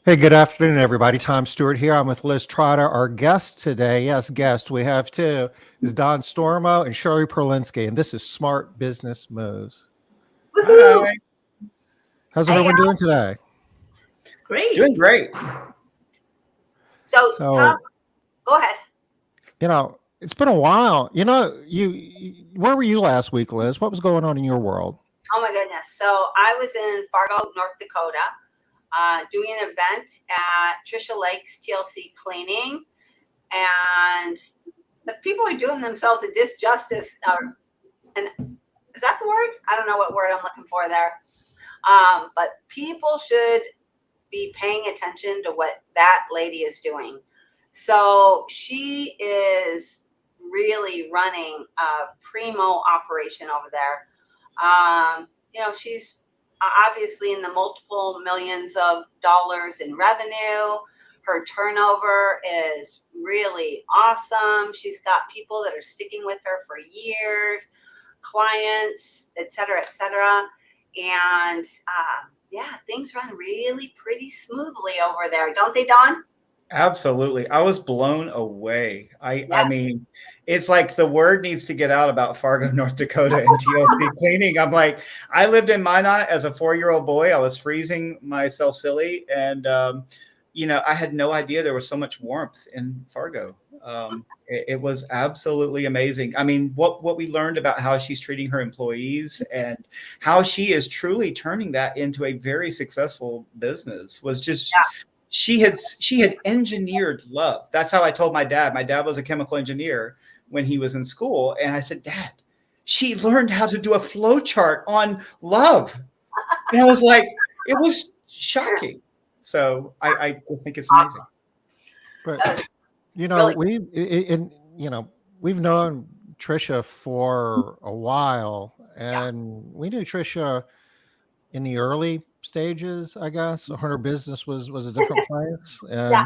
Hey, good afternoon, everybody. Tom Stewart here. I'm with Liz Trotter. Our guest today, yes, guest, we have two, is Don Stormo and Shirley Perlinsky, and this is Smart Business Moves. Woohoo! Hi, How's Hey, everyone doing today? great. doing great. So, Tom, So, go ahead. it's been a while. Where were you last week, Liz? What was going on in your world? Oh my goodness. So I was in Fargo, North Dakota, doing an event at Trisha Lake's TLC Cleaning, and the people are doing themselves a disjustice. And is that the word? I don't know what word I'm looking for there. But people should be paying attention to what that lady is doing. So she is really running a primo operation over there. She's obviously in the multiple millions of dollars in revenue. Her turnover is really awesome. She's got people that are sticking with her for years, clients, et cetera, et cetera. And yeah, things run really pretty smoothly over there, don't they, Don? Absolutely. I was blown away. I Yeah. I mean, it's like the word needs to get out about Fargo, North Dakota and TLC cleaning. I'm like, I lived in Minot as a 4-year-old boy. I was freezing myself silly. And, I had no idea there was so much warmth in Fargo. It was absolutely amazing. I mean, what we learned about how she's treating her employees and how she is truly turning that into a very successful business was just she had engineered love. That's how I told my dad. My dad was a chemical engineer when he was in school, and I said, Dad, she learned how to do a flow chart on love. And I was like, it was shocking. So I think it's amazing. But That was you know, really we in we've known Trisha for a while, yeah, and we knew Trisha in the early stages, I guess, when her business was a different place. yeah.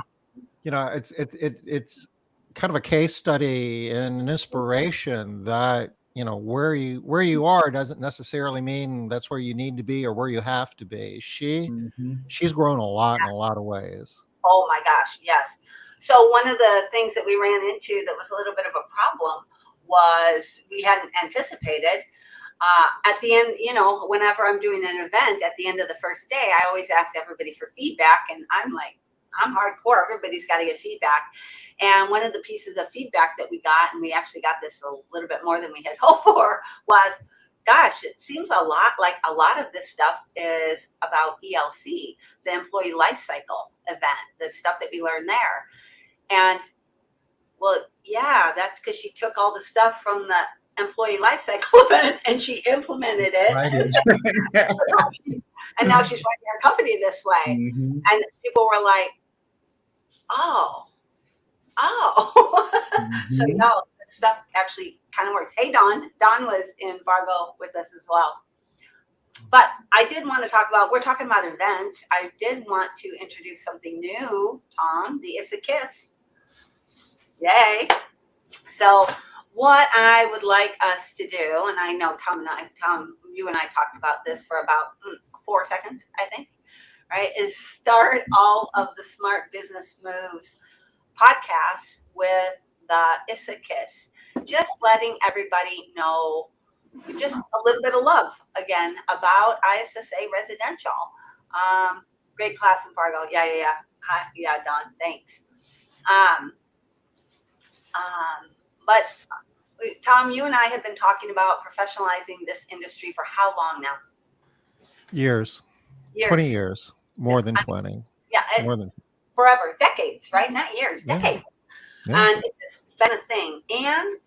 And it's kind of a case study and an inspiration that where you are doesn't necessarily mean that's where you need to be or where you have to be. Mhm. She's grown a lot in a lot of ways. Oh my gosh, yes. So one of the things that we ran into that was a little bit of a problem was we hadn't anticipated. At the end, whenever I'm doing an event, at the end of the first day, I always ask everybody for feedback, and I'm like, I'm hardcore. Everybody's got to get feedback. And one of the pieces of feedback that we got, and we actually got this a little bit more than we had hoped for, was, gosh, it seems a lot like a lot of this stuff is about ELC, the employee life cycle event, the stuff that we learned there. And well, yeah, that's because she took all the stuff from the employee life cycle event and she implemented it. Right. And now she's running her company this way. Mhm. And people were like, oh, oh. So, Mhm. this stuff actually kind of works. Hey, Don. Don was in Fargo with us as well. But I did want to we're talking about events. I did want to introduce something new, Tom, the Issa Kiss. Yay. So, what I would like us to do, and I know Tom, you and I talked about this for about 4 seconds, I think, right, is start all of the Smart Business Moves podcasts with the Issa Kiss, just letting everybody know just a little bit of love again about ISSA residential. Great class in Fargo. Yeah, yeah, yeah. Hi, yeah, Don. Thanks. Um, but Tom, you and I have been talking about professionalizing this industry for how long now? Years, 20 Years. years, Yeah, more than 20, yeah, more than forever, decades, right? Not years, yeah, decades. yeah. And it's been a thing. And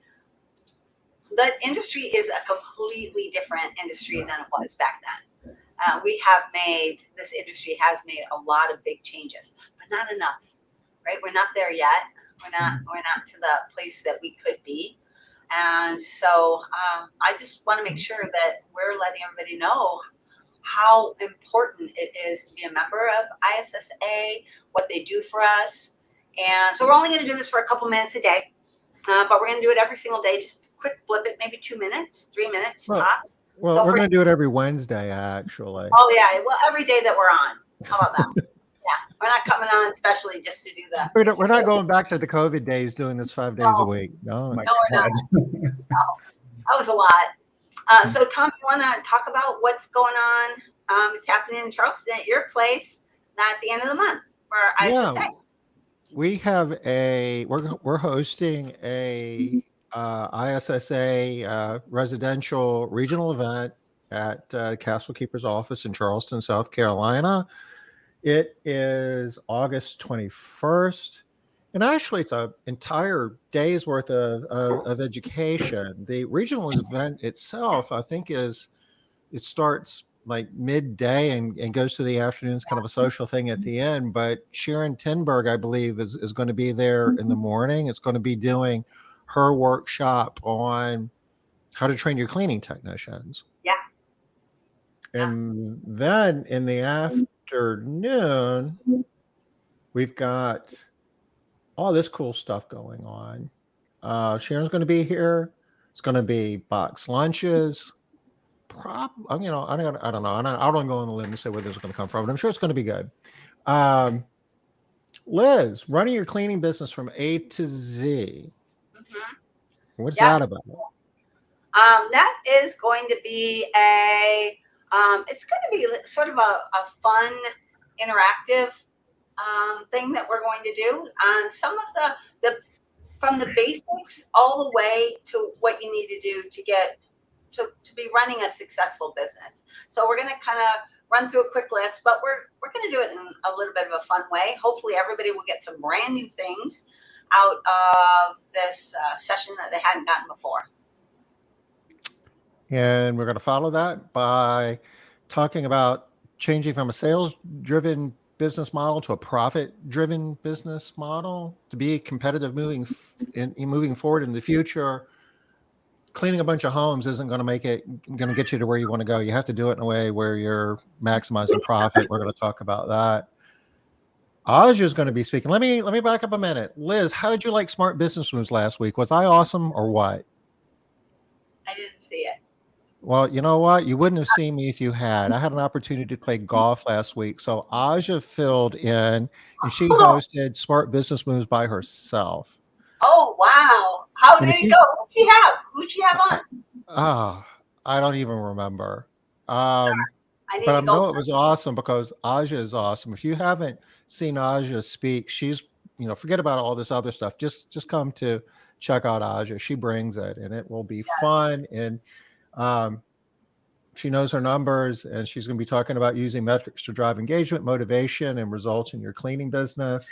the industry is a completely different industry than it was back then. This industry has made a lot of big changes, but not enough, right? We're not there yet. We're not to the place that we could be. And so I just want to make sure that we're letting everybody know how important it is to be a member of ISSA, what they do for us. And so we're only going to do this for a couple minutes a day, but we're going to do it every single day. Just quick blip it, maybe 2 minutes, 3 minutes Well, tops. well, So we're for, going to do it every Wednesday, actually. oh yeah, well, every day that we're on. How about that? Yeah. We're not coming on especially just to do that. We're not going back to the COVID days doing this 5 days a week. No. My No, we're not. God. That was a lot. So, Tom, you want to talk about what's going on? It's happening in Charleston at your place, not at the end of the month for ISSA. Yeah, we have we're hosting a ISSA residential regional event at Castle Keeper's office in Charleston, South Carolina. It is August 21st. And actually, it's an entire day's worth of education. The regional event itself, I think, it starts like midday and goes to the afternoon. It's kind of a social thing at the end. But Sharon Tinberg, I believe, is going to be there in the morning. It's going to be doing her workshop on how to train your cleaning technicians. Yeah. And then in the afternoon, we've got all this cool stuff going on. Sharon's going to be here. It's going to be box lunches. I don't know. I don't go on the limb and say where this is going to come from, but I'm sure it's going to be good. Liz, running your cleaning business from A to Z. Mm-hmm. What's that about? That is going to be it's going to be sort of a fun, interactive thing that we're going to do on some of the from the basics all the way to what you need to do to get to be running a successful business. So we're going to kind of run through a quick list, but we're going to do it in a little bit of a fun way. Hopefully everybody will get some brand new things out of this session that they hadn't gotten before. And we're going to follow that by talking about changing from a sales-driven business model to a profit-driven business model to be competitive moving forward in the future. Cleaning a bunch of homes isn't going to get you to where you want to go. You have to do it in a way where you're maximizing profit. We're going to talk about that. Aja is going to be speaking. Let me back up a minute. Liz, how did you like Smart Business Moves last week? Was I awesome or what? I didn't see it. Well, you know what? You wouldn't have seen me if you had. I had an opportunity to play golf last week. So Aja filled in and she hosted Smart Business Moves by herself. Oh, wow. How did it go? Who'd she have on? I don't even remember. But I know it was awesome because Aja is awesome. If you haven't seen Aja speak, she's, forget about all this other stuff. Just come to check out Aja. She brings it and it will be fun. And she knows her numbers and she's going to be talking about using metrics to drive engagement, motivation, and results in your cleaning business.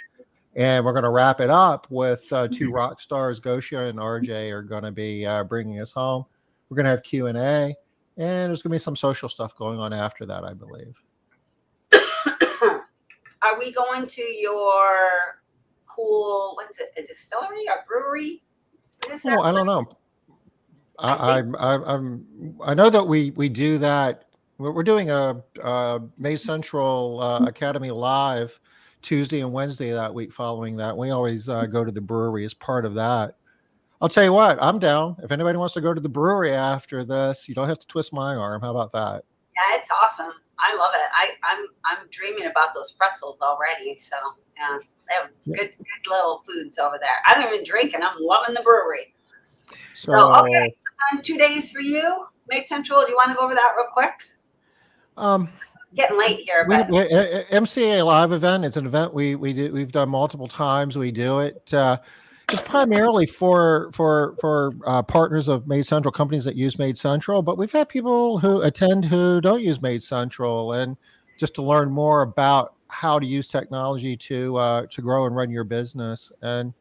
And we're going to wrap it up with two rock stars, Gosha and RJ, are going to be bringing us home. We're going to have Q&A, and there's going to be some social stuff going on after that, I believe. Are we going to your cool, what's it, a distillery or brewery? Oh, I don't know. I know that we do that. We're doing a May Central Academy Live Tuesday and Wednesday that week following that. We always go to the brewery as part of that. I'll tell you what, I'm down. If anybody wants to go to the brewery after this, you don't have to twist my arm. How about that? Yeah, it's awesome. I love it. I'm dreaming about those pretzels already. So yeah, they have good little foods over there. I don't even drink and I'm loving the brewery. So okay, so 2 days for you, May Central. Do you want to go over that real quick? Getting late here, but MCA Live event. It's an event we've done multiple times. We do it. It's primarily for partners of Made Central, companies that use Made Central, but we've had people who attend who don't use Made Central, and just to learn more about how to use technology to grow and run your business. And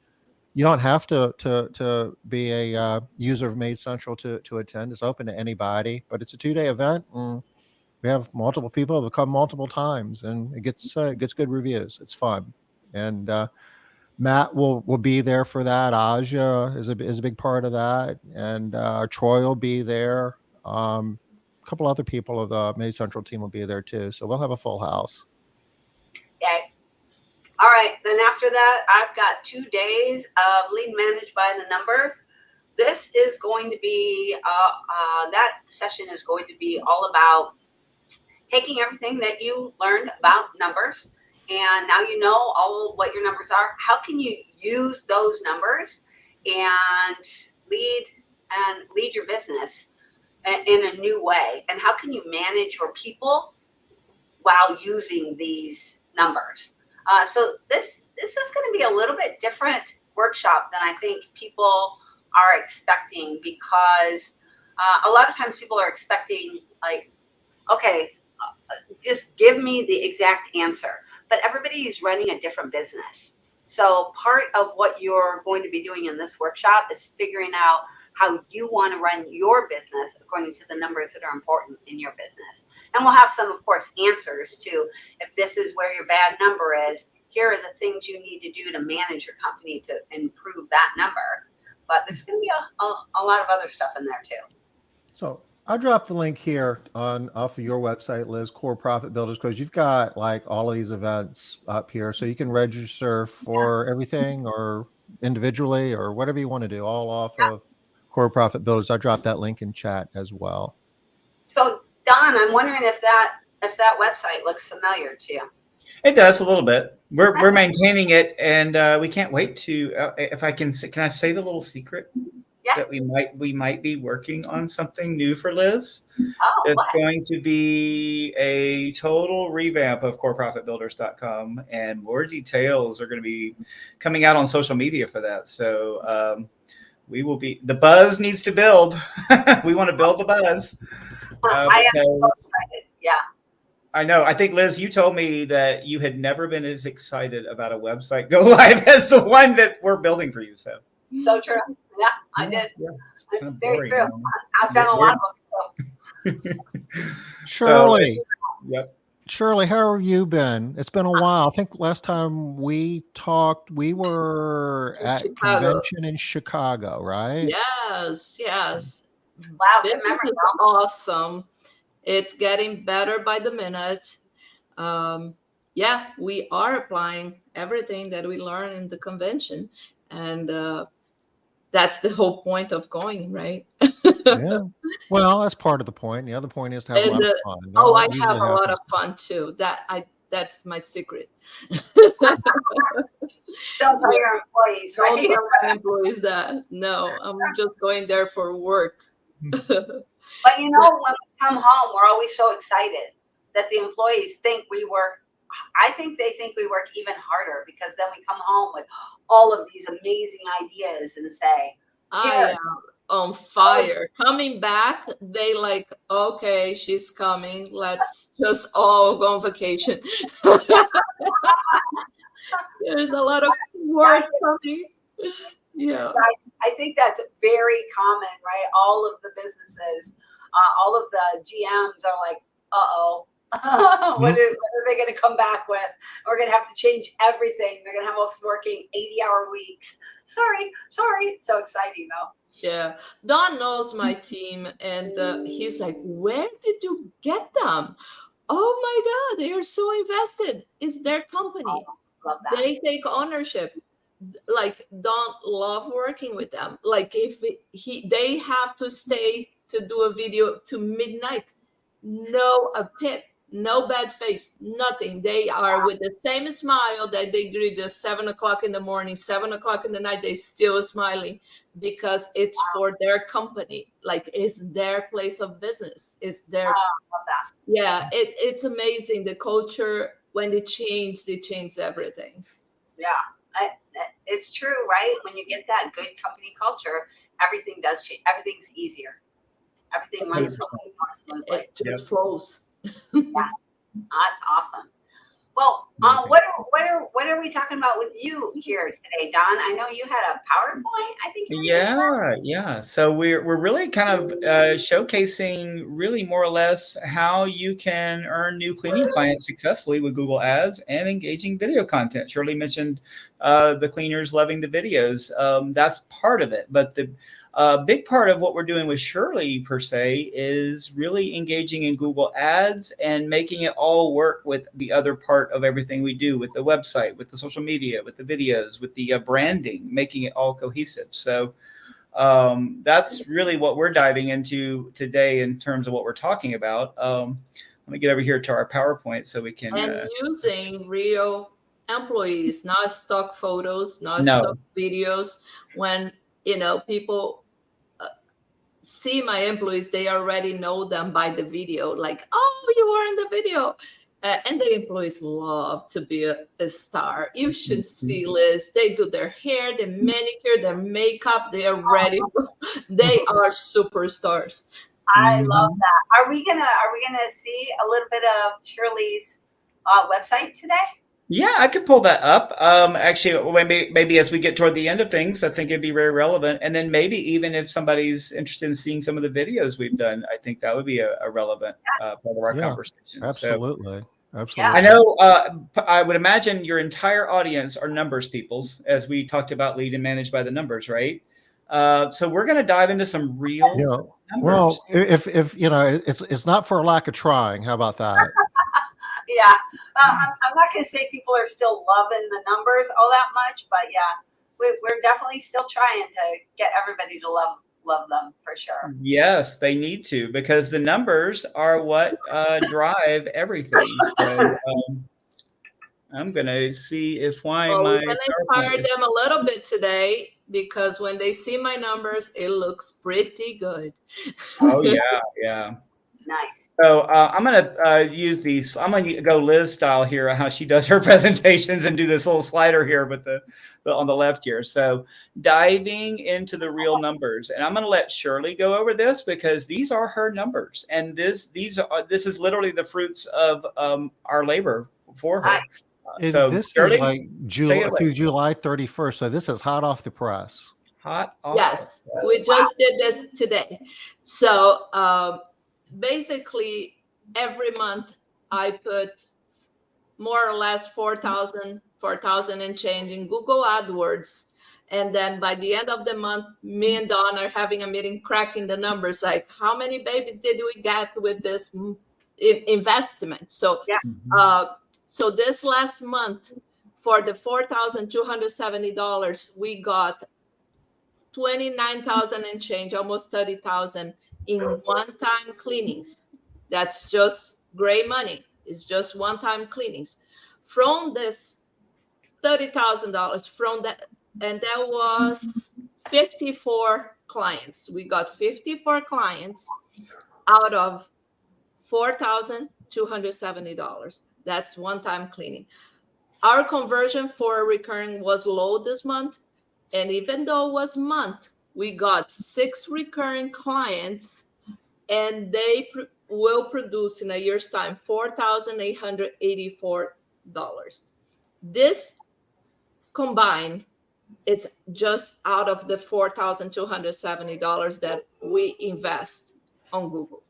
you don't have to be a user of Made Central to attend. It's open to anybody, but it's a 2-day event. And we have multiple people that come multiple times, and it gets good reviews. It's fun, and Matt will be there for that. Aja is a big part of that, and Troy will be there. A couple other people of the Made Central team will be there too, so we'll have a full house. Okay. All right. Then after that, I've got 2 days of Lead Managed by the Numbers. This is going to be that session is going to be all about taking everything that you learned about numbers and now you know all what your numbers are. How can you use those numbers and lead your business in a new way? And how can you manage your people while using these numbers? So this is going to be a little bit different workshop than I think people are expecting, because a lot of times people are expecting, like, okay, just give me the exact answer. But everybody is running a different business. So part of what you're going to be doing in this workshop is figuring out how you want to run your business according to the numbers that are important in your business. And we'll have some, of course, answers to, if this is where your bad number is, here are the things you need to do to manage your company to improve that number. But there's going to be a lot of other stuff in there too. So I'll drop the link here off of your website, Liz, Core Profit Builders, because you've got like all of these events up here. So you can register for everything or individually or whatever you want to do, all off of Core Profit Builders. I dropped that link in chat as well. So Don, I'm wondering if that website looks familiar to you. It does a little bit. We're maintaining it, and we can't wait to. If I can I say the little secret? Yeah. That we might be working on something new for Liz. Oh, it's what? going to be a total revamp of coreprofitbuilders.com, and more details are going to be coming out on social media for that. So we will be. The buzz needs to build. We want to build the buzz. I am so excited. Yeah. I know. I think, Liz, you told me that you had never been as excited about a website go live as the one that we're building for you. So true. Yeah, I did. Yeah, it's very true. I've done a lot of them. Shirley. Yep. Shirley, how have you been? It's been a while. I think last time we talked, we were at convention in Chicago, right? Yes. Wow, This is awesome. It's getting better by the minute. Yeah, we are applying everything that we learn in the convention, and that's the whole point of going, right? Yeah. Well, that's part of the point. The other point is to have a lot of fun. I have a lot of fun too. That's my secret. Don't tell your employees, right? Don't tell my employees that. No, I'm just going there for work. But you know, when we come home, we're always so excited that the employees think we work. I think they think we work even harder, because then we come home with all of these amazing ideas and say, I am on fire. Coming back, they like, okay, she's coming. Let's just all go on vacation. There's a lot of work coming. Yeah. I think that's very common, right? All of the businesses, all of the GMs are like, uh-oh. What are they going to come back with? We're going to have to change everything. They're going to have us working 80-hour weeks. Sorry. It's so exciting, though. Yeah. Don knows my team, and he's like, where did you get them? Oh, my God, they are so invested. It's their company. Oh, love that. They take ownership. Like, Don love working with them. Like, if they have to stay to do a video to midnight, no a pip. No bad face, nothing. They are with the same smile that they greet us 7 o'clock in the morning, 7 o'clock in the night. They still smiling, because it's for their company. Like, it's their place of business. It's their. Love that. Yeah, it's amazing. The culture, when they change everything. Yeah, it's true, right? When you get that good company culture, everything does change. Everything's easier. Everything runs more smoothly. It just flows. Yeah, that's awesome. Well, what are we talking about with you here today, Don? I know you had a PowerPoint. I think. Yeah. So we're really kind of showcasing, really more or less, how you can earn new cleaning clients successfully with Google Ads and engaging video content. Shirley mentioned the cleaners loving the videos. That's part of it, but the big part of what we're doing with Shirley, per se, is really engaging in Google Ads and making it all work with the other part of everything we do, with the website, with the social media, with the videos, with the branding, making it all cohesive. So that's really what we're diving into today in terms of what we're talking about. let me get over here to our PowerPoint so we can. And using real employees, not stock photos, not No. stock videos. When people see my employees, they already know them by the video. Like, oh, you were in the video. And the employees love to be a star. You should see Liz. They do their hair, their manicure, their makeup. They are ready. They are superstars. I love that. Are we gonna see a little bit of Shirley's website today? Yeah, I could pull that up. Actually, maybe as we get toward the end of things, I think it'd be very relevant. And then maybe even if somebody's interested in seeing some of the videos we've done, I think that would be a relevant part of our conversation. Absolutely. So, Absolutely. I know, I would imagine your entire audience are numbers peoples, as we talked about lead and manage by the numbers, right? So we're going to dive into some real numbers. Well, if it's not for a lack of trying. How about that? Yeah. I'm not going to say people are still loving the numbers all that much, but yeah, we're definitely still trying to get everybody to love them for sure. Yes, they need to, because the numbers are what drive everything. So I'm going to see if we're going to inspire them a little bit today, because when they see my numbers, it looks pretty good. Oh, yeah. Nice. So I'm going to use these. I'm going to go Liz style here, how she does her presentations, and do this little slider here with the on the left here. So diving into the real numbers, and I'm going to let Shirley go over this, because these are her numbers, and this is literally the fruits of our labor for her. So this Shirley, is like through July 31st. So this is hot off the press. Hot off. Yes, we just did this today. So basically, every month I put more or less 4,000 and change in Google AdWords. And then by the end of the month, me and Dawn are having a meeting, cracking the numbers, like how many babies did we get with this investment? So, so this last month, for the $4,270, we got 29,000 and change, almost 30,000 in one-time cleanings. That's just gray money. It's just one-time cleanings. From this $30,000, from that, and that was 54 clients. We got 54 clients out of $4,270. That's one-time cleaning. Our conversion for recurring was low this month. And even though it was month, we got 6 recurring clients, and they will produce in a year's time $4,884. This combined, it's just out of the $4,270 that we invest on Google.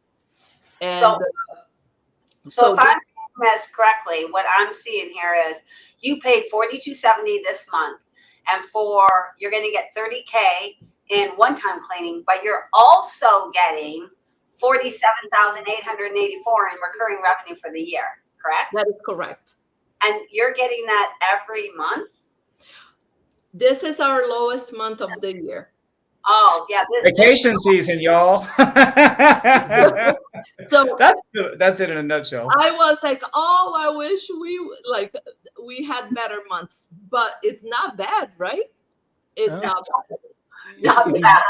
And so if I'm seeing this correctly, what I'm seeing here is you paid $4,270 this month, and you're going to get $30K in one-time cleaning, but you're also getting $47,884 in recurring revenue for the year, correct? That is correct. And you're getting that every month? This is our lowest month of the year. Oh, yeah. Vacation season, y'all. So that's it in a nutshell. I was like, oh, I wish we had better months, but it's not bad, right? It's not bad. Not bad.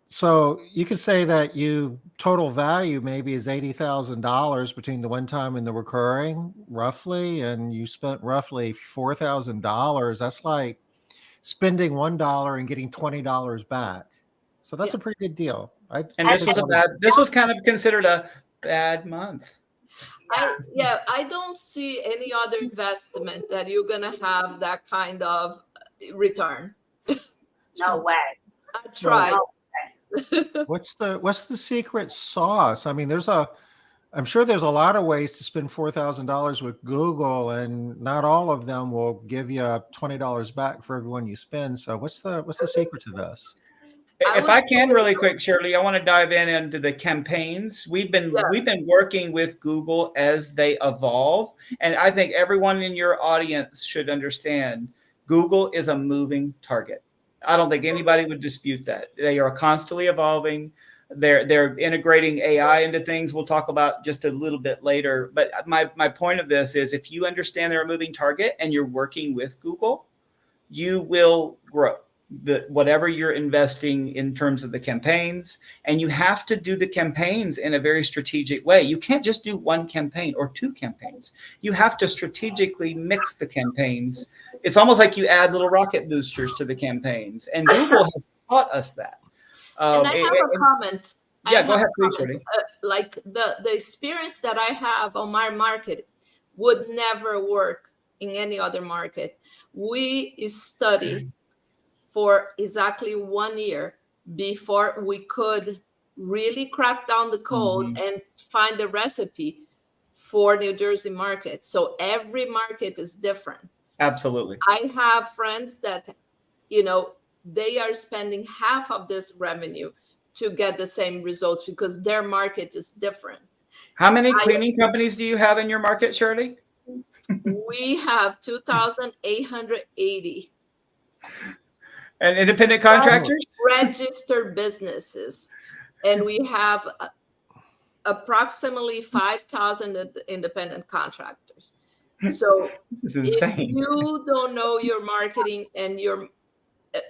So you could say that total value maybe is $80,000 between the one time and the recurring, roughly, and you spent roughly $4,000. That's like spending $1 and getting $20 back. So that's a pretty good deal. This was kind of considered a bad month. I don't see any other investment that you're gonna have that kind of return. No way. I tried. No. What's the secret sauce? I mean, I'm sure there's a lot of ways to spend $4,000 with Google, and not all of them will give you $20 back for everyone you spend. So what's the secret to this? If I can really quick, Shirley, I want to dive into the campaigns. We've been working with Google as they evolve. And I think everyone in your audience should understand Google is a moving target. I don't think anybody would dispute that. They are constantly evolving. They're integrating AI into things. We'll talk about just a little bit later. But my point of this is, if you understand they're a moving target and you're working with Google, you will grow whatever you're investing in terms of the campaigns. And you have to do the campaigns in a very strategic way. You can't just do one campaign or two campaigns. You have to strategically mix the campaigns. It's almost like you add little rocket boosters to the campaigns. And Google has taught us that. And I have a comment. Yeah, go ahead, please, Shirley. Like the experience that I have on my market would never work in any other market. We study for exactly 1 year before we could really crack down the code and find the recipe for New Jersey market. So every market is different. Absolutely. I have friends that, you know, they are spending half of this revenue to get the same results because their market is different. How many cleaning companies do you have in your market, Shirley? We have 2,880. And independent contractors? Registered businesses. And we have approximately 5,000 independent contractors. So if you don't know your marketing and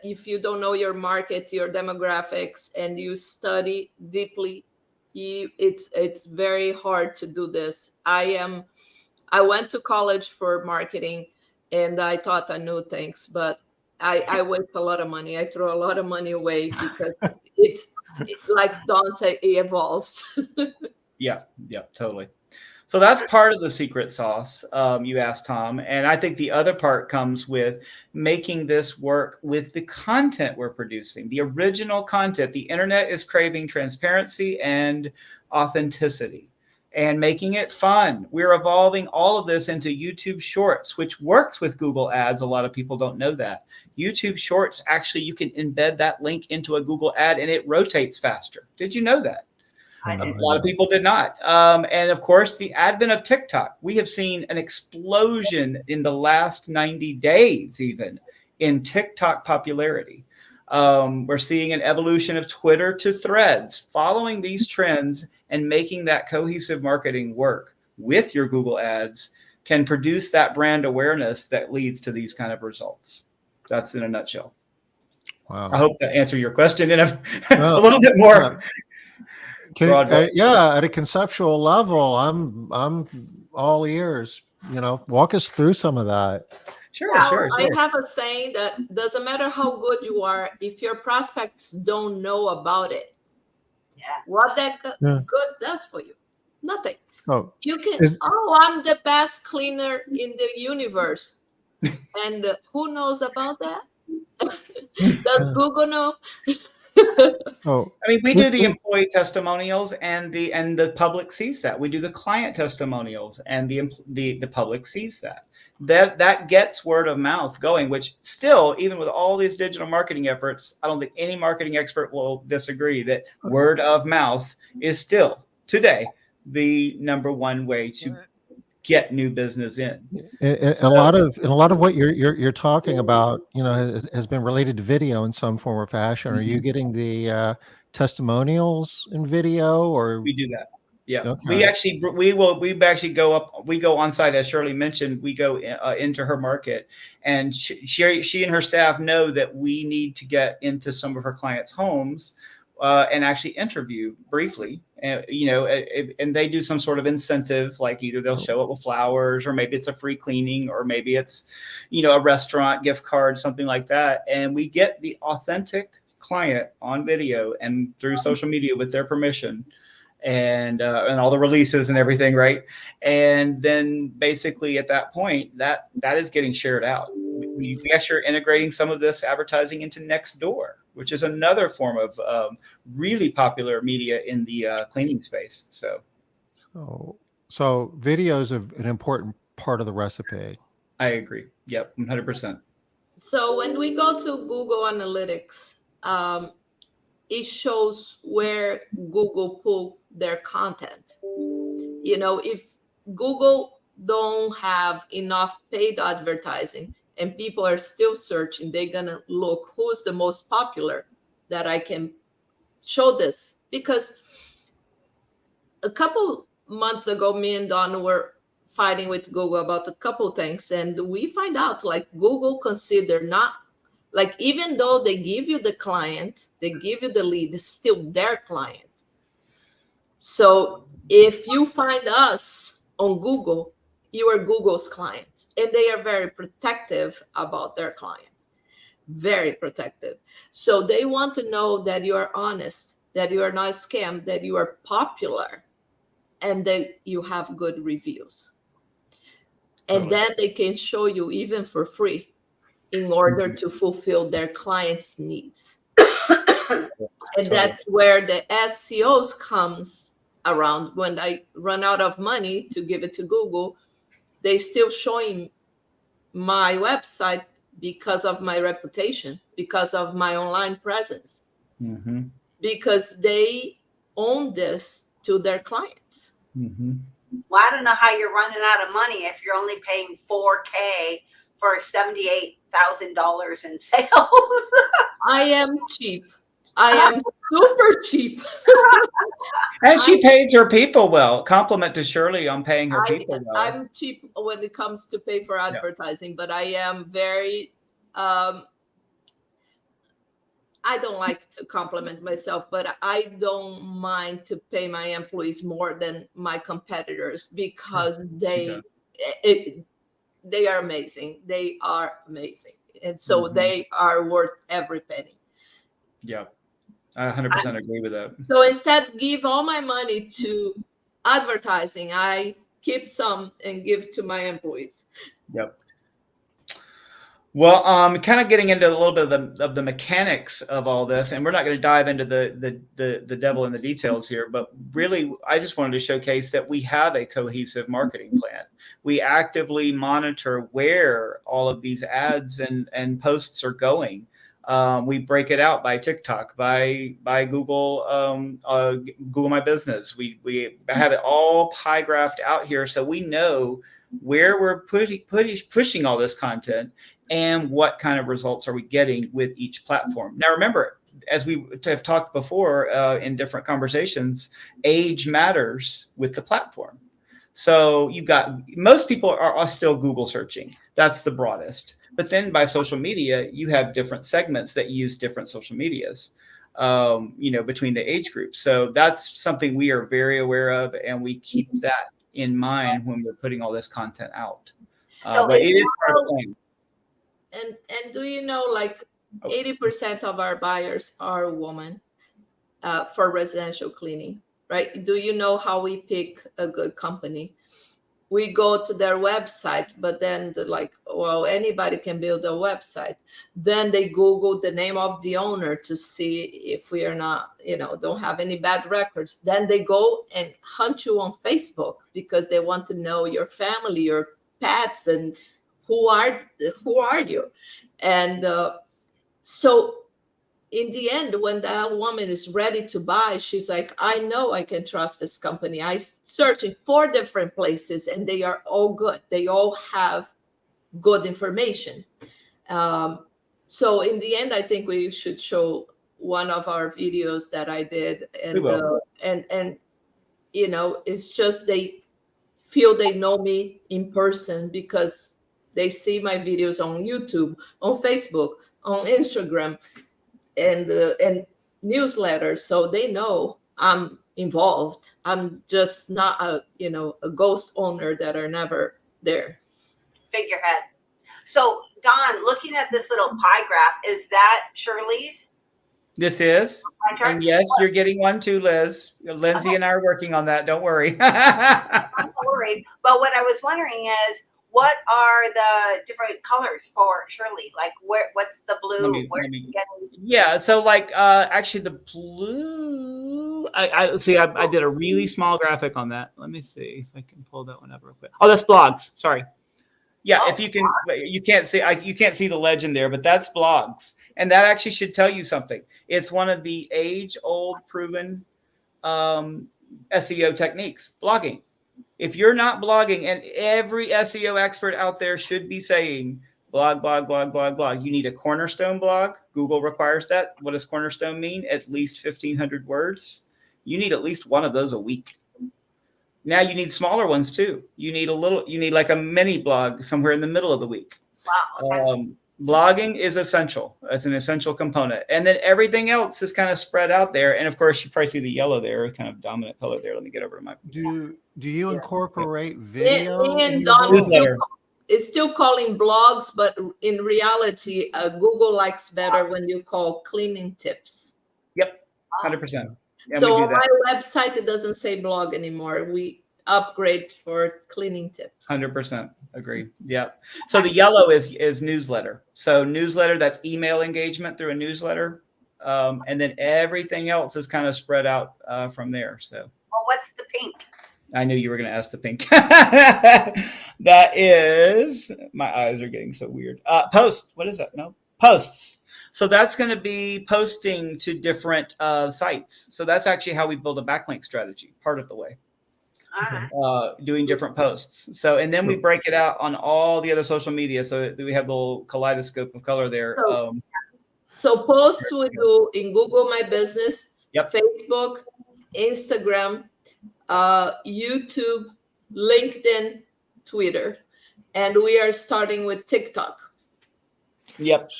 if you don't know your market, your demographics, and you study deeply, it's very hard to do this. I went to college for marketing and I thought I knew things, but I waste a lot of money. I throw a lot of money away because it's like Don said, it evolves. Yeah, totally. So that's part of the secret sauce, you asked Tom. And I think the other part comes with making this work with the content we're producing, the original content. The internet is craving transparency and authenticity and making it fun. We're evolving all of this into YouTube Shorts, which works with Google Ads. A lot of people don't know that. YouTube Shorts, actually, you can embed that link into a Google ad and it rotates faster. Did you know that? A lot of people did not. And of course, the advent of TikTok. We have seen an explosion in the last 90 days, even in TikTok popularity. We're seeing an evolution of Twitter to Threads. Following these trends and making that cohesive marketing work with your Google ads can produce that brand awareness that leads to these kind of results. That's in a nutshell. Wow. I hope that answered your question in a little bit more. At a conceptual level, I'm all ears. You know, walk us through some of that. Sure. I have a saying that doesn't matter how good you are, if your prospects don't know about it, what that good does for you, nothing. Oh, you can. I'm the best cleaner in the universe, and who knows about that? Does Google know? I mean, we do the employee testimonials, and the public sees that. We do the client testimonials, and the public sees that. That gets word of mouth going, which still, even with all these digital marketing efforts, I don't think any marketing expert will disagree that word of mouth is still today the number one way to get new business in. A lot of what you're talking about, you know, has been related to video in some form or fashion. Are you getting the testimonials in video, or we do that? Yeah, okay. we go on site, as Shirley mentioned. We go into her market, and she and her staff know that we need to get into some of her clients' homes and actually interview briefly. And they do some sort of incentive, like either they'll show up with flowers, or maybe it's a free cleaning, or maybe it's, a restaurant gift card, something like that. And we get the authentic client on video and through social media with their permission, and all the releases and everything, right? And then basically at that point, that is getting shared out. We actually are integrating some of this advertising into Nextdoor, which is another form of really popular media in the cleaning space. So video is an important part of the recipe. I agree. Yep, 100%. So when we go to Google Analytics, it shows where Google pull their content. If Google don't have enough paid advertising and people are still searching, they're gonna look who's the most popular that I can show this, because a couple months ago, me and Don were fighting with Google about a couple things, and we find out like Google consider not like, even though they give you the client, they give you the lead, it's still their client. So if you find us on Google, you are Google's clients, and they are very protective about their clients, very protective. So they want to know that you are honest, that you are not scammed, that you are popular, and that you have good reviews. And then they can show you even for free in order to fulfill their clients' needs. And that's where the SEOs comes around. When I run out of money to give it to Google, they still showing my website because of my reputation, because of my online presence, because they own this to their clients. Well, I don't know how you're running out of money if you're only paying $4K for $78,000 in sales. I am cheap. I am super cheap. And she pays her people well. Compliment to Shirley on paying her people well. I'm cheap when it comes to pay for advertising, but I am very, I don't like to compliment myself, but I don't mind to pay my employees more than my competitors, because they are amazing. They are amazing. And so they are worth every penny. Yeah. I 100% agree with that. So instead, give all my money to advertising. I keep some and give to my employees. Yep. Well, kind of getting into a little bit of the mechanics of all this, and we're not going to dive into the devil in the details here, but really, I just wanted to showcase that we have a cohesive marketing plan. We actively monitor where all of these ads and posts are going. We break it out by TikTok, by Google, Google My Business. We have it all pie graphed out here, so we know where we're pushing all this content and what kind of results are we getting with each platform. Now, remember, as we have talked before in different conversations, age matters with the platform. So you've got, most people are still Google searching. That's the broadest. But then by social media, you have different segments that use different social medias, between the age groups. So that's something we are very aware of, and we keep that in mind when we're putting all this content out. So but it is part of the thing. And do you know, like 80% of our buyers are women for residential cleaning, right? Do you know how we pick a good company? We go to their website, but then they're like, well, anybody can build a website. Then they Google the name of the owner to see if we are not, don't have any bad records. Then they go and hunt you on Facebook because they want to know your family, your pets, and who are you? And so in the end, when that woman is ready to buy, she's like, I know I can trust this company. I searched in 4 different places and they are all good. They all have good information. So in the end, I think we should show one of our videos that I did. And it's just they feel they know me in person because they see my videos on YouTube, on Facebook, on Instagram, and newsletters, so they know I'm involved. I'm just not a ghost owner that are never there. Figurehead. So Don, looking at this little pie graph, is that Shirley's? This is, and yes, you're getting one too, Liz. Lindsay and I are working on that. Don't worry. I'm worried, but what I was wondering is, what are the different colors for Shirley? Like, what's the blue? Yeah, so like actually the blue. I see. I did a really small graphic on that. Let me see if I can pull that one up real quick. Oh, that's blogs. Sorry. Yeah, if you can, you can't see the legend there, but that's blogs, and that actually should tell you something. It's one of the age-old proven SEO techniques, blogging. If you're not blogging, and every SEO expert out there should be saying, Blog, blog, blog, blog, blog. You need a cornerstone blog. Google requires that. What does cornerstone mean? At least 1,500 words. You need at least one of those a week. Now you need smaller ones too. You need like a mini blog somewhere in the middle of the week. Wow. Okay. Blogging is essential. It's an essential component. And then everything else is kind of spread out there. And of course, you probably see the yellow there, kind of dominant color there. Let me get over to my. Do you incorporate video? And in your Don blog? is still calling blogs, but in reality, Google likes better when you call cleaning tips. Yep, 100%. Yeah, So on my website, it doesn't say blog anymore. We upgrade for cleaning tips. 100% agree. Yep. So the yellow is newsletter. So newsletter, that's email engagement through a newsletter. And then everything else is kind of spread out from there. So. Well, what's the pink? I knew you were going to ask the pink. That is, my eyes are getting so weird. Post. What is that? No, posts. So that's going to be posting to different sites. So that's actually how we build a backlink strategy, part of the way. Doing different posts. So, and then we break it out on all the other social media. So we have the little kaleidoscope of color there. So posts we do in Google My Business, Yep. Facebook, Instagram, YouTube, LinkedIn, Twitter, and we are starting with TikTok. Yep.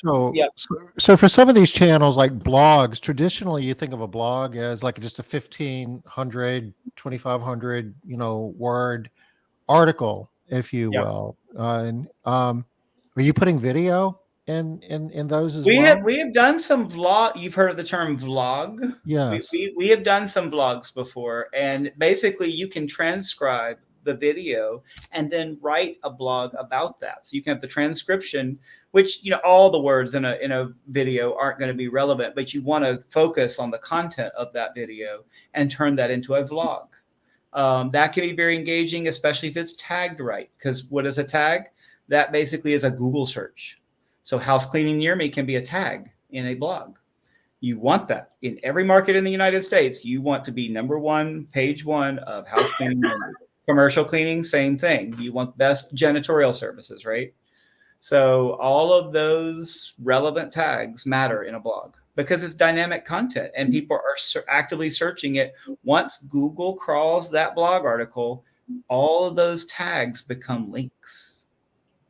So for some of these channels like blogs, traditionally you think of a blog as like just a 1,500, 2,500, word article, if you will. Are you putting video in those as well? We have done some vlog. You've heard of the term vlog? Yes. We have done some vlogs before, and basically you can transcribe the video and then write a blog about that. So you can have the transcription, which, all the words in a video aren't going to be relevant, but you want to focus on the content of that video and turn that into a vlog. That can be very engaging, especially if it's tagged right. Because what is a tag? That basically is a Google search. So house cleaning near me can be a tag in a blog. You want that in every market in the United States. You want to be number one, page one of house cleaning. Commercial cleaning, same thing. You want best janitorial services, right? So all of those relevant tags matter in a blog because it's dynamic content and people are actively searching it. Once Google crawls that blog article, all of those tags become links.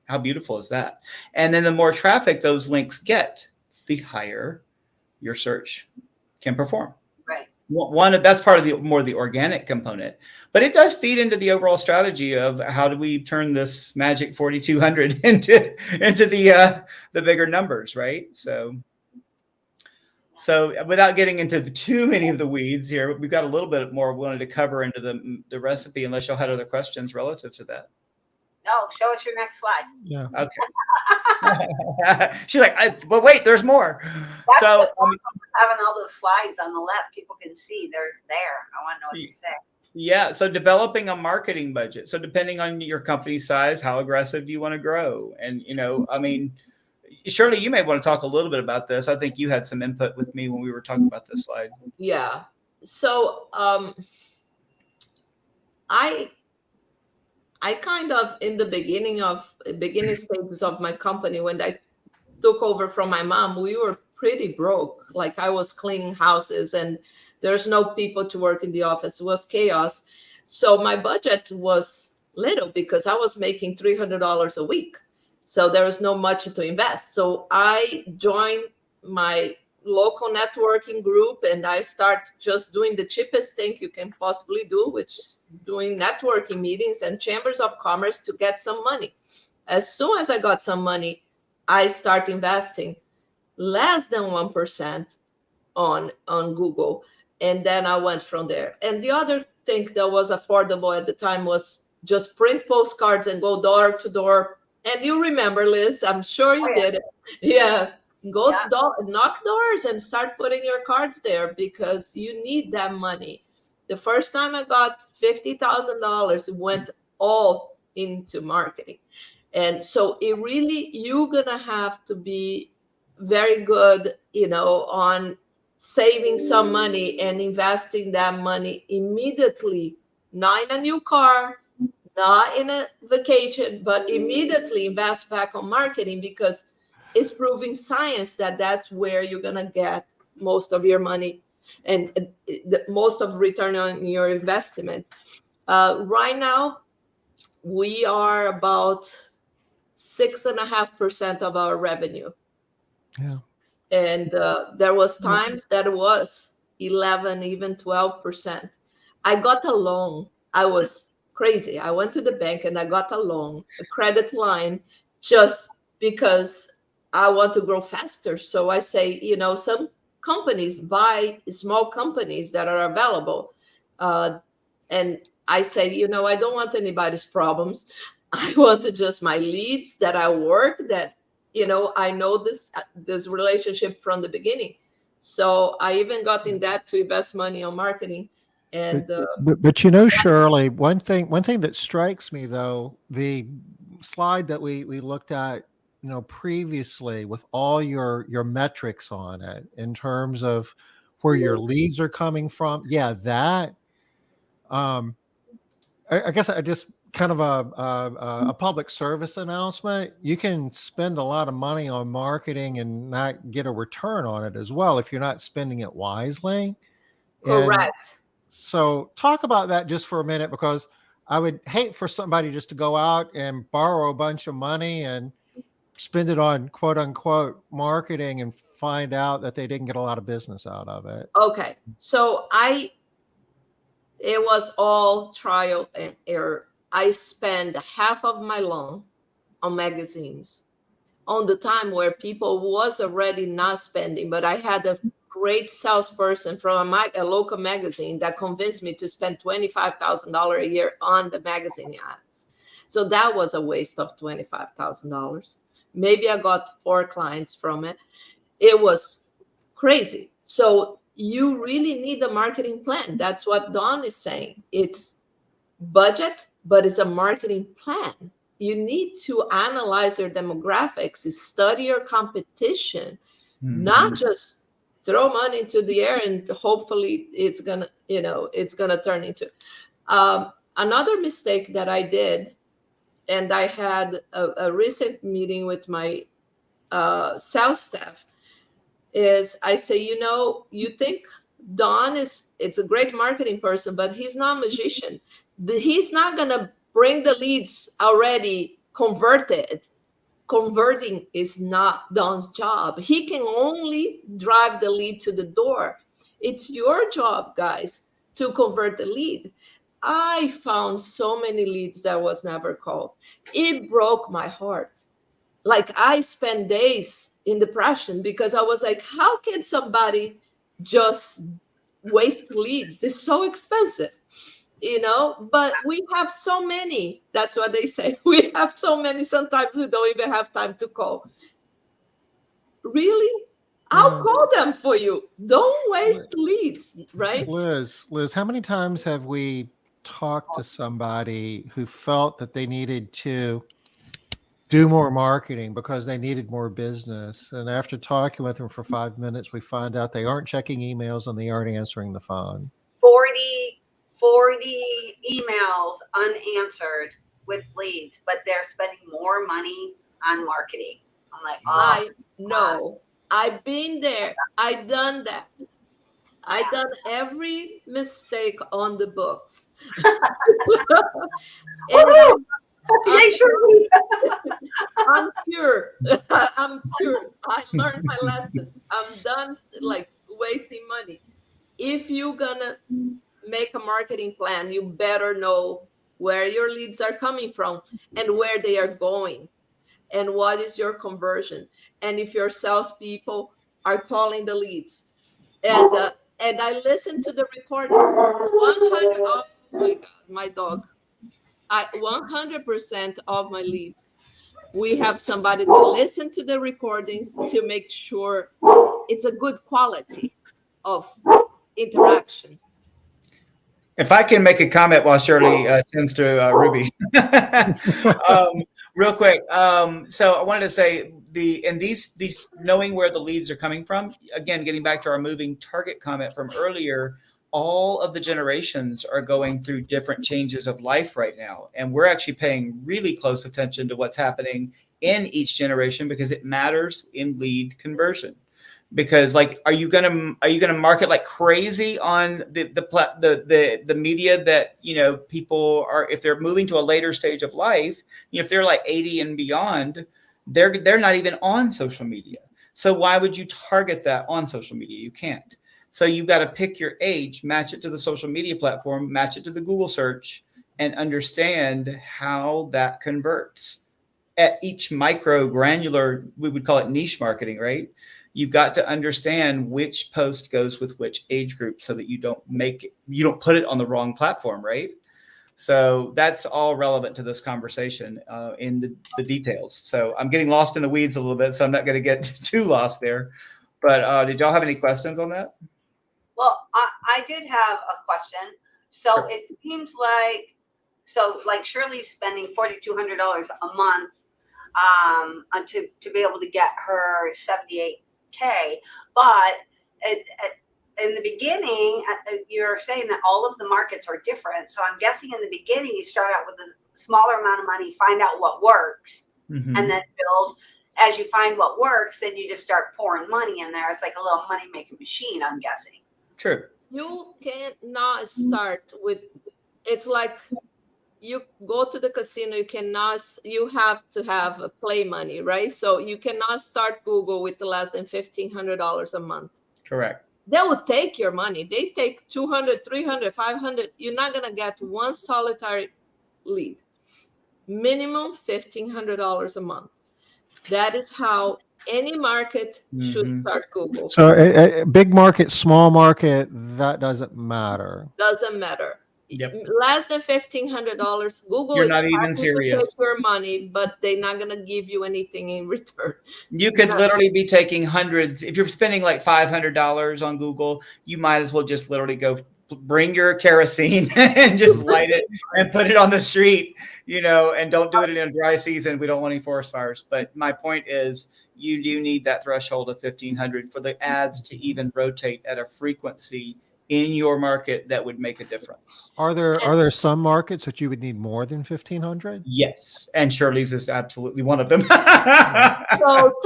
How beautiful is that? And then the more traffic those links get, the higher your search can perform. Right. That's part of the organic component, but it does feed into the overall strategy of how do we turn this magic 4,200 into the bigger numbers, right? So without getting into too many of the weeds here, we've got a little bit more we wanted to cover into the recipe, unless y'all had other questions relative to that. No, show us your next slide. Yeah. Okay. She's like, but wait, there's more. That's So having all those slides on the left, people can see they're there. I want to know what you say. Yeah. So developing a marketing budget. So depending on your company size, how aggressive do you want to grow? And, Shirley, you may want to talk a little bit about this. I think you had some input with me when we were talking about this slide. Yeah. So I kind of, in the beginning stages of my company, when I took over from my mom, we were pretty broke. Like I was cleaning houses and there's no people to work in the office. It was chaos. So my budget was little because I was making $300 a week. So there was no much to invest. So I joined my local networking group and I start just doing the cheapest thing you can possibly do, which is doing networking meetings and chambers of commerce to get some money. As soon as I got some money, I start investing less than 1% on Google. And then I went from there. And the other thing that was affordable at the time was just print postcards and go door to door. And you remember, Liz, I'm sure you did it. Yeah. Knock doors and start putting your cards there because you need that money. The first time I got $50,000, it went all into marketing. And so it really, you're going to have to be very good, on saving some money and investing that money immediately, not in a new car, not in a vacation, but immediately invest back on marketing, because it's proving science that that's where you're going to get most of your money and the most of return on your investment. Right now, we are about 6.5% of our revenue. Yeah. And there was times that it was 11, even 12%. I got a loan. I was crazy. I went to the bank and I got a loan, a credit line, just because I want to grow faster. So I say, some companies buy small companies that are available. And I say, I don't want anybody's problems. I want to just my leads that I work, that I know this relationship from the beginning. So I even got in that to invest money on marketing. And But Shirley, one thing that strikes me though, the slide that we looked at, previously, with all your metrics on it in terms of where your leads are coming from. Yeah, that I guess I just kind of a public service announcement. You can spend a lot of money on marketing and not get a return on it as well if you're not spending it wisely. And correct. so talk about that just for a minute, because I would hate for somebody just to go out and borrow a bunch of money and spend it on quote unquote marketing and find out that they didn't get a lot of business out of it. Okay. So it was all trial and error. I spent half of my loan on magazines on the time where people was already not spending, but I had a great salesperson from a local magazine that convinced me to spend $25,000 a year on the magazine ads. So that was a waste of $25,000. Maybe I got 4 clients from it. It was crazy. So you really need a marketing plan. That's what Dawn is saying. It's budget, but it's a marketing plan. You need to analyze your demographics, study your competition, not just throw money into the air and hopefully it's gonna turn into. Another mistake that I did, and I had a recent meeting with my sales staff, is I say, you think Don it's a great marketing person, but he's not a magician. He's not going to bring the leads already converted. Converting is not Don's job. He can only drive the lead to the door. It's your job, guys, to convert the lead. I found so many leads that was never called. It broke my heart. Like, I spent days in depression because I was like, how can somebody just waste leads? It's so expensive, but we have so many. That's what they say. We have so many. Sometimes we don't even have time to call. Really? I'll call them for you. Don't waste leads, right? Liz, how many times have we talked to somebody who felt that they needed to do more marketing because they needed more business, and after talking with them for 5 minutes, we find out they aren't checking emails and they aren't answering the phone? 40 emails unanswered with leads, but they're spending more money on marketing. I'm like, I know. I've been there. I've done that. I've done every mistake on the books. And I'm pure. I'm pure. I learned my lessons. I'm done wasting money. If you're gonna make a marketing plan, you better know where your leads are coming from and where they are going, and what is your conversion, and if your salespeople are calling the leads. And I listened to the recording. 100. Oh my God, my dog. 100% of my leads, we have somebody to listen to the recordings to make sure it's a good quality of interaction. If I can make a comment while Shirley tends to Ruby, real quick. So I wanted to say these knowing where the leads are coming from. Again, getting back to our moving target comment from earlier, all of the generations are going through different changes of life right now. And we're actually paying really close attention to what's happening in each generation because it matters in lead conversion. Because like, are you gonna market like crazy on the media that, you know, people are, if they're moving to a later stage of life, you know, if they're like 80 and beyond, they're not even on social media. So why would you target that on social media? You can't. So you've got to pick your age, match it to the social media platform, match it to the Google search, and understand how that converts at each micro granular, we would call it niche marketing, right? You've got to understand which post goes with which age group so that you don't put it on the wrong platform, right? So that's all relevant to this conversation in the details. So I'm getting lost in the weeds a little bit, so I'm not going to get too lost there. But did y'all have any questions on that? Well, I did have a question. So Sure. it seems like Shirley's spending $4,200 a month to be able to get her 78K. But in the beginning, you're saying that all of the markets are different. So I'm guessing in the beginning, you start out with a smaller amount of money, find out what works, Mm-hmm. and then build. As you find what works, then you just start pouring money in there. It's like a little money-making machine, I'm guessing. True. You cannot start with, it's like you go to the casino, you have to have a play money, right? So you cannot start Google with less than $1,500 a month. Correct. They will take your money. They take 200, 300, 500. You're not going to get one solitary lead. Minimum $1,500 a month. That is how any market should start Google. So big market, small market, that doesn't matter. Doesn't matter. Yep. Less than $1,500, Google You're is not even happy to serious. take your money, but they're not going to give you anything in return. You could literally be taking hundreds. If you're spending like $500 on Google, you might as well just literally go bring your kerosene and just light it and put it on the street, you know, and don't do it in a dry season. We don't want any forest fires. But my point is, you do need that threshold of 1,500 for the ads to even rotate at a frequency in your market that would make a difference. Are there some markets that you would need more than 1,500? Yes, and Shirley's is absolutely one of them. So,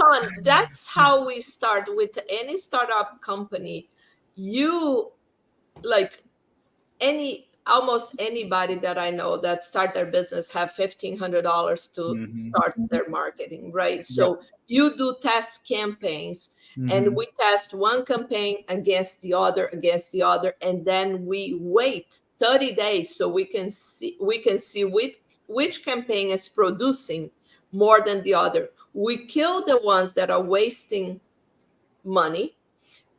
Ton, that's how we start with any startup company. You, like almost anybody that I know that start their business have $1,500 to start their marketing, right? So you do test campaigns. And we test one campaign against the other, and then we wait 30 days so we can see which campaign is producing more than the other. We kill the ones that are wasting money,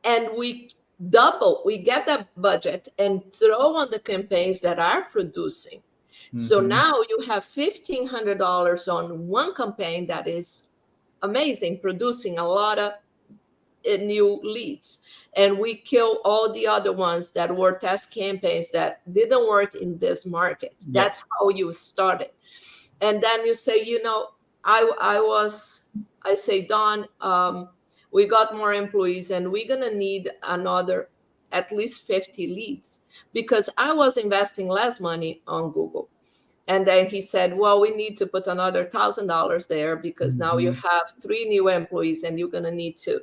and we get that budget and throw on the campaigns that are producing. So now you have $1,500 on one campaign that is amazing, producing a lot of new leads, and we kill all the other ones that were test campaigns that didn't work in this market. That's how you started. And then you say, you know, I say, Don, we got more employees and we're gonna need another at least 50 leads, because I was investing less money on Google. And then he said, well, we need to put another $1,000 there, because now you have 3 new employees and you're gonna need to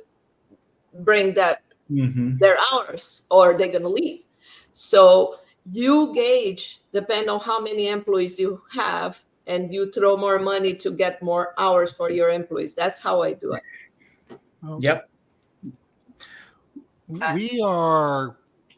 bring that their hours or they're going to leave. So you gauge, depend on how many employees you have, and you throw more money to get more hours for your employees. That's how I do it. Yep. We are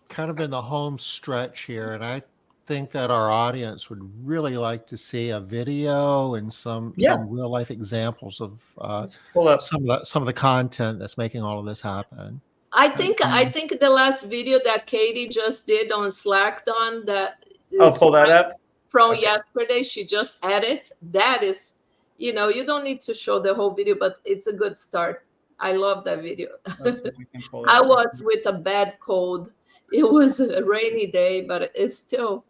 kind of in the home stretch here, and I think that our audience would really like to see a video and some real life examples of Let's pull up some of the content that's making all of this happen. I think the last video that Katie just did on Slack, Don, that pull that up from yesterday, she just added. That is, you know, you don't need to show the whole video, but it's a good start. I love that video. I was with a bad cold. It was a rainy day, but it's still.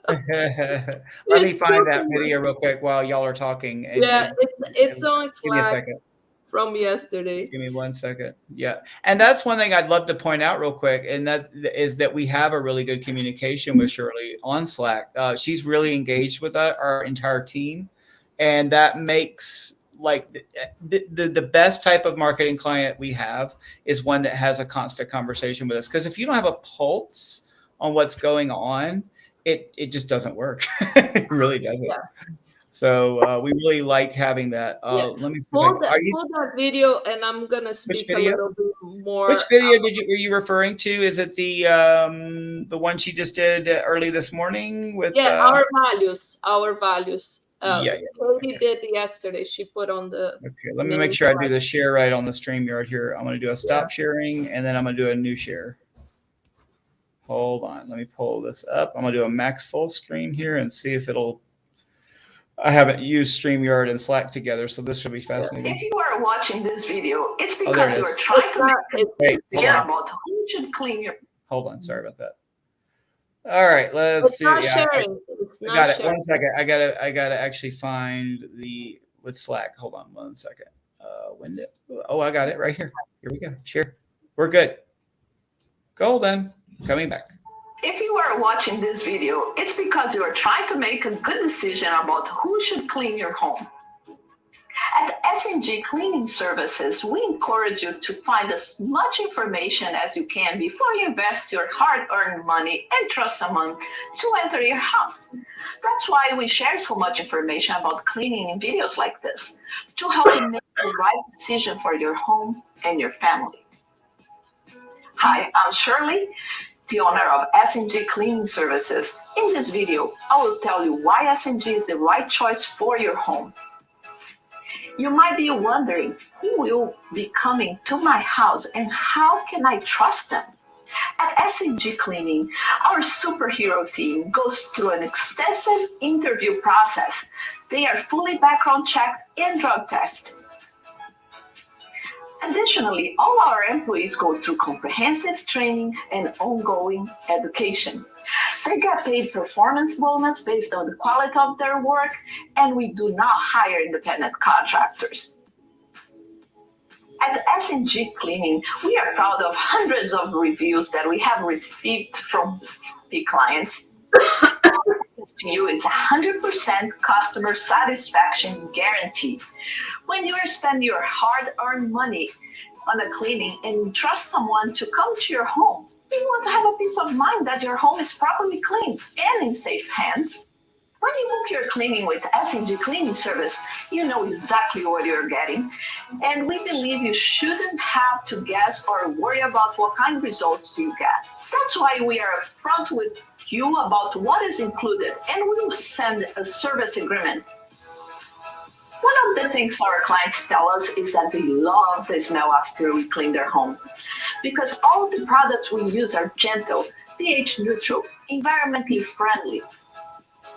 Let me find that video real quick while y'all are talking. It's on Slack from yesterday. Give me 1 second. Yeah. And that's one thing I'd love to point out real quick. And that is that we have a really good communication with Shirley on Slack. She's really engaged with our entire team. And that makes like the best type of marketing client we have is one that has a constant conversation with us. Because if you don't have a pulse on what's going on, it just doesn't work. It really doesn't. Yeah. So we really like having that. Yeah. Let me see. Pull that video, and I'm gonna speak a little bit more. Which video were you referring to? Is it the one she just did early this morning with? Our values. Yeah. Katie did yesterday. She put on the. Okay, let me make sure I do the share right on the StreamYard here. I'm going to do a stop sharing, and then I'm going to do a new share. Hold on, let me pull this up. I'm going to do a max full screen here and see if it'll. I haven't used StreamYard and Slack together, so this should be fascinating. If you are watching this video, it's there because it you is. are trying to make Wait, a decision about who should clean your. Hold on, sorry about that. All right, let's It's do. not Yeah, sharing. It's I not got it. sharing. 1 second. I gotta actually find the with Slack. Hold on 1 second. Window. Oh, I got it right here. Here we go. Share. We're good. Golden. Coming back. If you are watching this video, it's because you are trying to make a good decision about who should clean your home. At SNG Cleaning Services, we encourage you to find as much information as you can before you invest your hard-earned money and trust someone to enter your house. That's why we share so much information about cleaning in videos like this, to help you make the right decision for your home and your family. Hi, I'm Shirley, the owner of SNG Cleaning Services. In this video, I will tell you why SNG is the right choice for your home. You might be wondering, who will be coming to my house and how can I trust them? At SNG Cleaning, our superhero team goes through an extensive interview process. They are fully background checked and drug tested. Additionally, all our employees go through comprehensive training and ongoing education. They get paid performance bonus based on the quality of their work, and we do not hire independent contractors. At SNG Cleaning, we are proud of hundreds of reviews that we have received from the clients. To you is 100% customer satisfaction guarantee. When you spend your hard-earned money on a cleaning and trust someone to come to your home, you want to have a peace of mind that your home is properly cleaned and in safe hands. When you book your cleaning with SNG Cleaning Service, you know exactly what you're getting, and we believe you shouldn't have to guess or worry about what kind of results you get. That's why we are upfront with you about what is included, and we will send a service agreement. One of the things our clients tell us is that they love the smell after we clean their home, because all the products we use are gentle, pH neutral, environmentally friendly.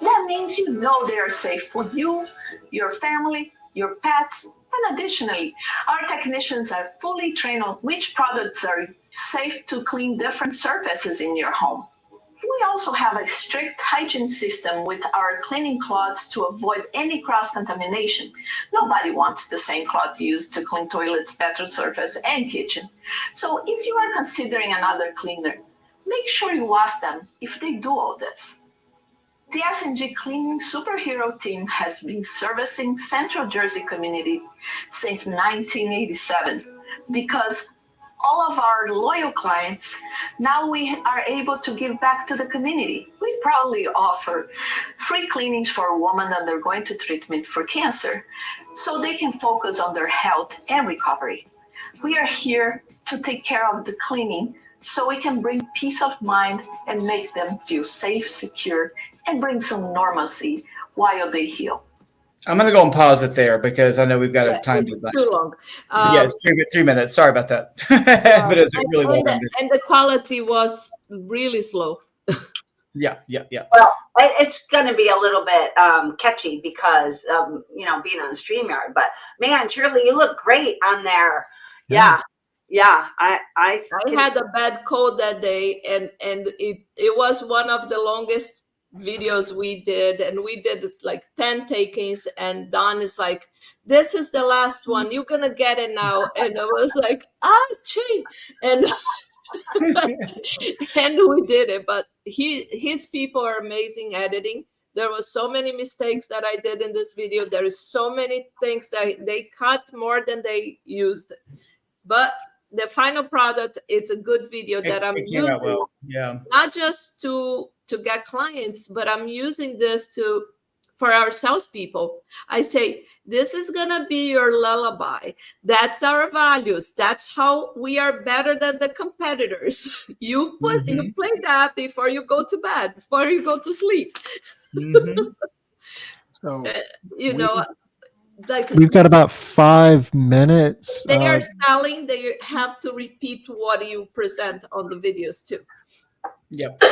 That means you know they are safe for you, your family, your pets, and additionally, our technicians are fully trained on which products are safe to clean different surfaces in your home. We also have a strict hygiene system with our cleaning cloths to avoid any cross-contamination. Nobody wants the same cloth used to clean toilets, bathroom surface, and kitchen. So if you are considering another cleaner, make sure you ask them if they do all this. The SNG Cleaning Superhero team has been servicing Central Jersey community since 1987 because all of our loyal clients, now we are able to give back to the community. We proudly offer free cleanings for women undergoing treatment for cancer so they can focus on their health and recovery. We are here to take care of the cleaning so we can bring peace of mind and make them feel safe, secure, and bring some normalcy while they heal. I'm going to go and pause it there because I know we've got a time It's to. too long. Yes, 3 minutes. Sorry about that. But it's really well done. And the quality was really slow. Yeah. Well, it's going to be a little bit catchy because being on StreamYard. But man, Shirley, you look great on there. Yeah. I had a bad cold that day, and it was one of the longest videos we did, and we did like 10 takings, and Don is like, this is the last one, you're gonna get it now. And I was like, ah, gee. And and we did it. But his people are amazing editing. There was so many mistakes that I did in this video. There is so many things that they cut more than they used, but the final product, it's a good video that I'm It came out using, well. Yeah. not just to get clients, but I'm using this for our salespeople. I say, this is gonna be your lullaby. That's our values. That's how we are better than the competitors. You play that before you go to bed, before you go to sleep. So You know, like we've got about 5 minutes. they are selling, they have to repeat what you present on the videos too. Yep.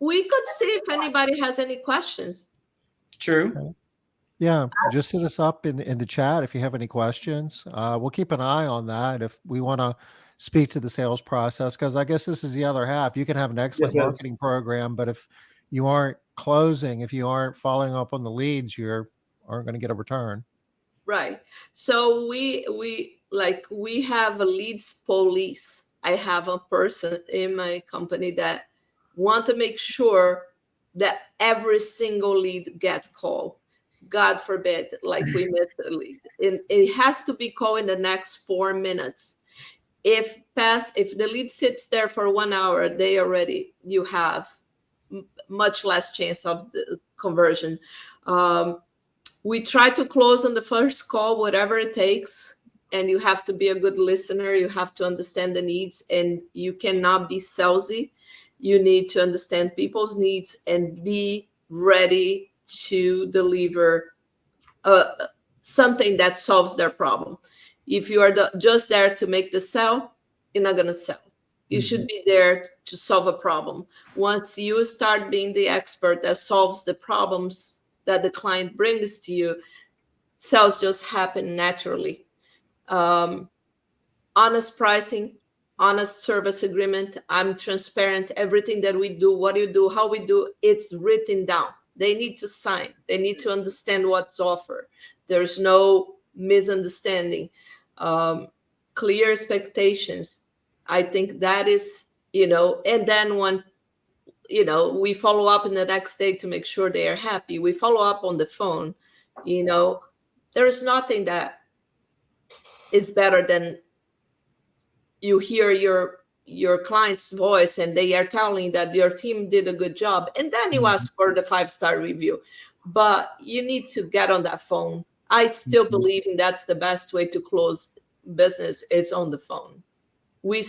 We could see if anybody has any questions. True. Yeah, just hit us up in the chat if you have any questions. We'll keep an eye on that if we want to speak to the sales process, because I guess this is the other half. You can have an excellent Yes, marketing program, but if you aren't closing, if you aren't following up on the leads, you aren't going to get a return. Right. So we have a leads police. I have a person in my company that want to make sure that every single lead get called. God forbid, like we miss a lead. It has to be called in the next 4 minutes. If the lead sits there for 1 hour, you have much less chance of the conversion. We try to close on the first call, whatever it takes. And you have to be a good listener. You have to understand the needs, and you cannot be salesy. You need to understand people's needs and be ready to deliver something that solves their problem. If you are just there to make the sell, you're not going to sell. You should be there to solve a problem. Once you start being the expert that solves the problems that the client brings to you, sales just happen naturally. Honest pricing, honest service agreement. I'm transparent. Everything that we do, what you do, how we do, it's written down. They need to sign. They need to understand what's offered. There's no misunderstanding. Clear expectations. I think that is, and then when we follow up in the next day to make sure they are happy. We follow up on the phone. There is nothing that is better than you hear your client's voice and they are telling that your team did a good job. And then you ask for the 5-star review. But you need to get on that phone. I still believe in that's the best way to close business is on the phone. We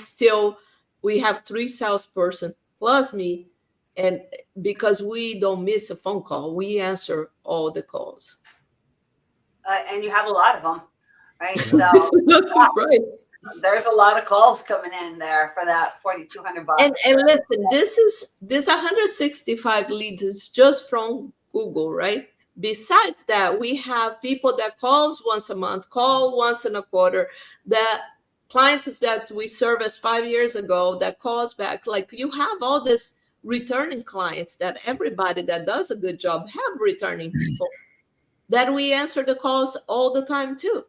have 3 salesperson plus me. And because we don't miss a phone call, we answer all the calls. And you have a lot of them, right? So right. There's a lot of calls coming in there for that $4,200. And listen, this 165 leads is just from Google, right? Besides that, we have people that calls once a month, call once in a quarter, that clients that we serviced 5 years ago that calls back. Like you have all this returning clients that everybody that does a good job have returning people that we answer the calls all the time too.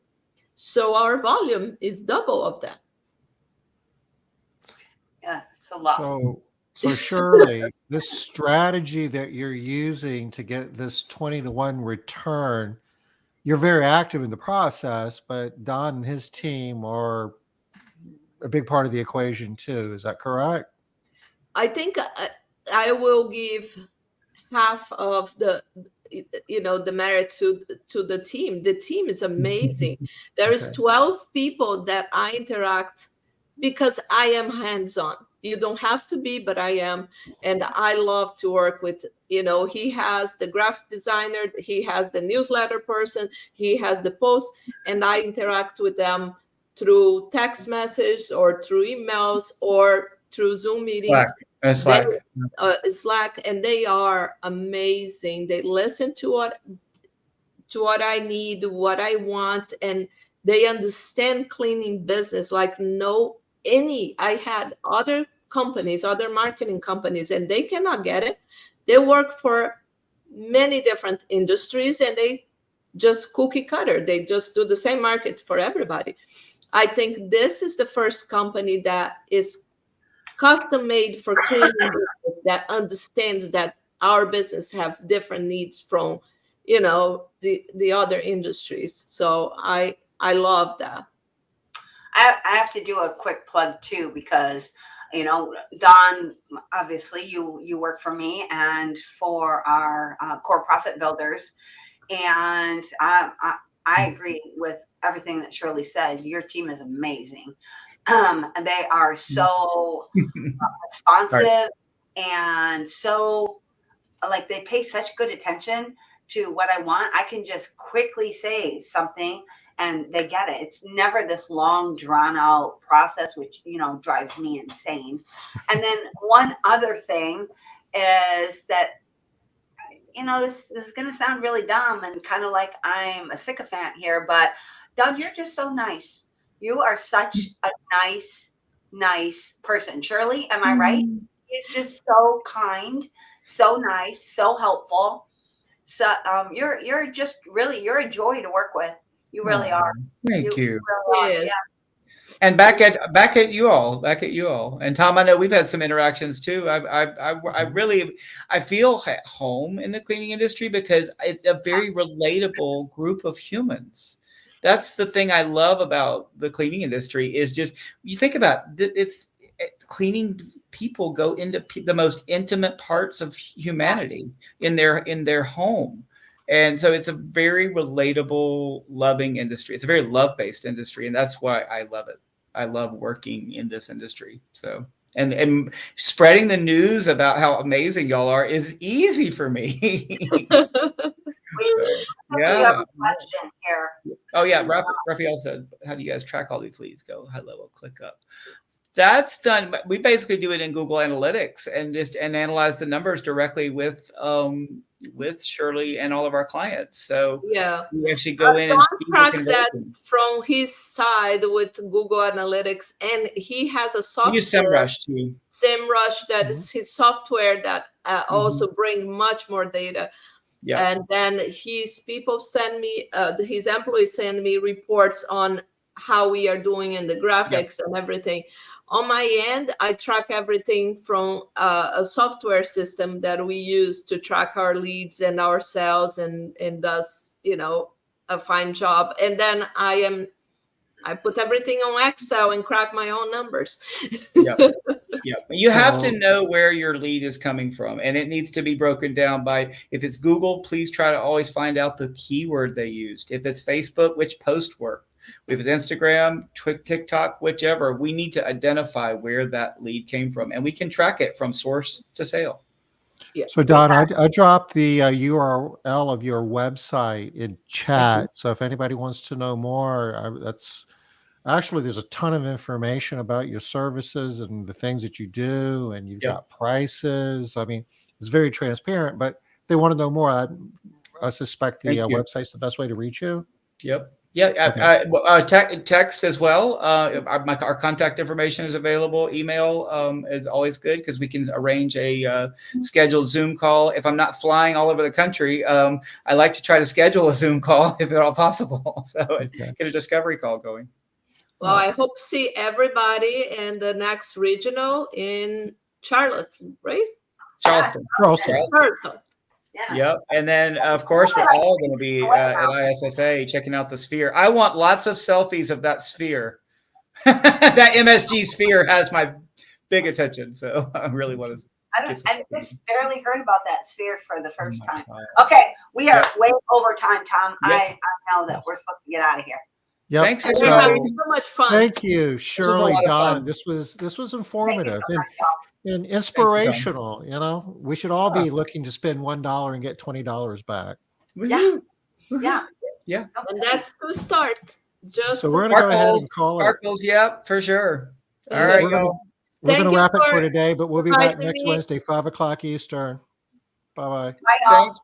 So our volume is double of that. Yeah, it's a lot. So Shirley, this strategy that you're using to get this 20-to-1 return, you're very active in the process, but Don and his team are a big part of the equation too. Is that correct? I think I will give half of the merit to the team. The team is amazing. There is 12 people that I interact because I am hands-on. You don't have to be, but I am. And I love to work with, he has the graphic designer, he has the newsletter person, he has the post, and I interact with them through text message or through emails or through Zoom meetings. Slack, and they are amazing. They listen to what I need, what I want, and they understand cleaning business like I had other companies, other marketing companies, and they cannot get it. They work for many different industries, and they just cookie cutter. They just do the same market for everybody. I think this is the first company that is custom made for cleaning business, that understands that our business have different needs from, you know, the other industries. So I love that. I have to do a quick plug too, because, you know, Don, obviously you work for me and for our core profit builders. And I agree with everything that Shirley said. Your team is amazing. And they are so responsive and so, like, they pay such good attention to what I want. I can just quickly say something and they get it. It's never this long drawn out process, which, you know, drives me insane. And then one other thing is that, you know, this is going to sound really dumb and kind of like I'm a sycophant here, but Doug, you're just so nice. You are such a nice person. Shirley, am I right? He's just so kind, so nice, so helpful. So you're just really, you're a joy to work with. You really are. Thank you. Really are. Yes. Yeah. And back at you all. And Tom, I know we've had some interactions too. I really feel at home in the cleaning industry because it's a very relatable group of humans. That's the thing I love about the cleaning industry is just, you think about it's cleaning people go into the most intimate parts of humanity in their home. And so it's a very relatable, loving industry. It's a very love-based industry. And that's why I love it. I love working in this industry. So, and spreading the news about how amazing y'all are is easy for me. We have a question here. Oh yeah, Raphael said, how do you guys track all these leads? Go high level, click up. That's done. We basically do it in Google Analytics and analyze the numbers directly with Shirley and all of our clients. So yeah, we actually go in and see track that from his side with Google Analytics, and he has a software. We use SEMrush too. SEMrush, that is his software that also bring much more data. Yeah. And then his people send me, his employees send me reports on how we are doing in the graphics and everything. On my end, I track everything from a software system that we use to track our leads and our sales, and does, you know, a fine job. And then I put everything on Excel and crack my own numbers. Yeah. You have to know where your lead is coming from, and it needs to be broken down by, if it's Google, please try to always find out the keyword they used. If it's Facebook, which post worked. If it's Instagram, TikTok, whichever, we need to identify where that lead came from, and we can track it from source to sale. Yeah. So Don, I dropped the URL of your website in chat. So if anybody wants to know more, there's a ton of information about your services and the things that you do, and you've got prices. I mean, it's very transparent, but they want to know more. I suspect the website's the best way to reach you. Yep. Yeah. Okay. Text as well. Our contact information is available. Email is always good because we can arrange a scheduled Zoom call. If I'm not flying all over the country, I like to try to schedule a Zoom call if at all possible. So get a discovery call going. Well, I hope to see everybody in the next regional in Charlotte, right? Charleston. Yeah. Yep. And then, of course, we're all going to be at ISSA checking out the sphere. I want lots of selfies of that sphere. That MSG sphere has my big attention. So I really want to. I just barely heard about that sphere for the first time. Okay. We are way over time, Tom. I know that we're supposed to get out of here. Yep. Thanks. We're having so much fun. Thank you, Shirley, Don. This was informative and inspirational. You know, we should all be looking to spend $1 and get $20 back. Yeah. And that's to start. So we're gonna go ahead and call Sparkles, yep, for sure. All right, we're gonna wrap it for today, but we'll be back next Wednesday, 5 o'clock Eastern. Bye-bye. Bye, y'all. Thanks.